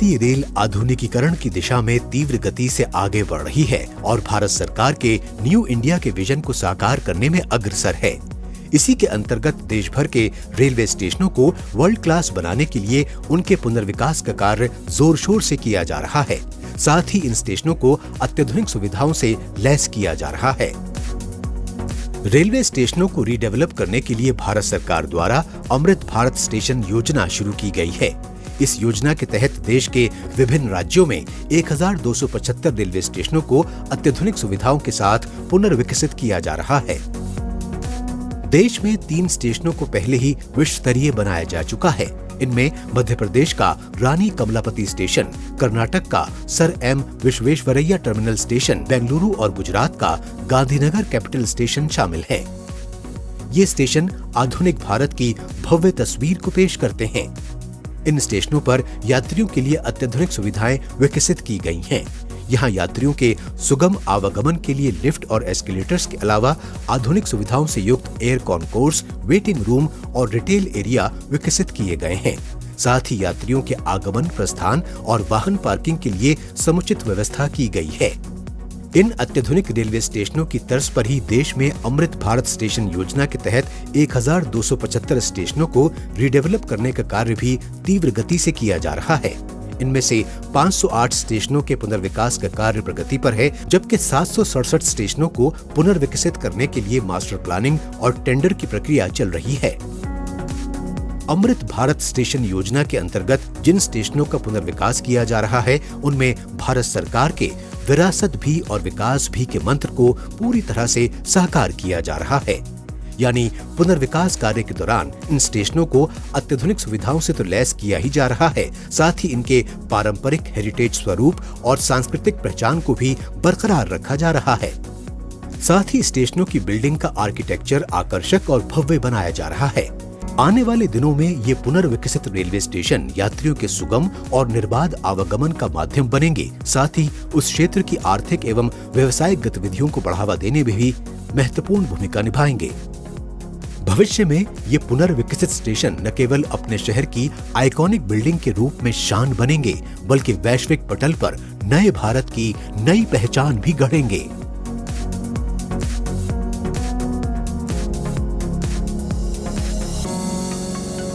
भारतीय रेल आधुनिकीकरण की दिशा में तीव्र गति से आगे बढ़ रही है और भारत सरकार के न्यू इंडिया के विजन को साकार करने में अग्रसर है। इसी के अंतर्गत देश भर के रेलवे स्टेशनों को वर्ल्ड क्लास बनाने के लिए उनके पुनर्विकास का कार्य जोर शोर से किया जा रहा है। साथ ही इन स्टेशनों को अत्याधुनिक सुविधाओं से लैस किया जा रहा है। रेलवे स्टेशनों को रीडेवलप करने के लिए भारत सरकार द्वारा अमृत भारत स्टेशन योजना शुरू की गई है। इस योजना के तहत देश के विभिन्न राज्यों में 1275 रेलवे स्टेशनों को अत्याधुनिक सुविधाओं के साथ पुनर्विकसित किया जा रहा है। देश में 3 स्टेशनों को पहले ही विश्व स्तरीय बनाया जा चुका है। इनमें मध्य प्रदेश का रानी कमलापति स्टेशन, कर्नाटक का sir M Visvesvaraya terminal station, Bengaluru और गुजरात का गांधीनगर कैपिटल स्टेशन शामिल है। ये स्टेशन आधुनिक भारत की भव्य तस्वीर को पेश करते हैं। इन स्टेशनों पर यात्रियों के लिए अत्याधुनिक सुविधाएं विकसित की गई हैं। यहाँ यात्रियों के सुगम आवागमन के लिए लिफ्ट और एस्केलेटर्स के अलावा आधुनिक सुविधाओं से युक्त एयर कॉन्कोर्स, वेटिंग रूम और रिटेल एरिया विकसित किए गए हैं। साथ ही यात्रियों के आगमन, प्रस्थान और वाहन पार्किंग के लिए समुचित व्यवस्था की गई है। इन अत्याधुनिक रेलवे स्टेशनों की तर्ज पर ही देश में अमृत भारत स्टेशन योजना के तहत 1275 स्टेशनों को रीडेवलप करने का कार्य भी तीव्र गति से किया जा रहा है। इनमें से 508 स्टेशनों के पुनर्विकास का कार्य प्रगति पर है, जबकि 767 स्टेशनों को पुनर्विकसित करने के लिए मास्टर प्लानिंग और टेंडर की प्रक्रिया चल रही है। अमृत भारत स्टेशन योजना के अंतर्गत जिन स्टेशनों का पुनर्विकास किया जा रहा है, उनमें भारत सरकार के विरासत भी और विकास भी के मंत्र को पूरी तरह से साकार किया जा रहा है। यानी पुनर्विकास कार्य के दौरान इन स्टेशनों को अत्याधुनिक सुविधाओं से तो लैस किया ही जा रहा है, साथ ही इनके पारंपरिक हेरिटेज स्वरूप और सांस्कृतिक पहचान को भी बरकरार रखा जा रहा है। साथ ही स्टेशनों की बिल्डिंग का आर्किटेक्चर आकर्षक और भव्य बनाया जा रहा है। आने वाले दिनों में ये पुनर्विकसित रेलवे स्टेशन यात्रियों के सुगम और निर्बाध आवागमन का माध्यम बनेंगे। साथ ही उस क्षेत्र की आर्थिक एवं व्यवसायिक गतिविधियों को बढ़ावा देने में भी महत्वपूर्ण भूमिका निभाएंगे। भविष्य में ये पुनर्विकसित स्टेशन न केवल अपने शहर की आइकॉनिक बिल्डिंग के रूप में शान बनेंगे, बल्कि वैश्विक पटल पर नए भारत की नई पहचान भी गढ़ेंगे।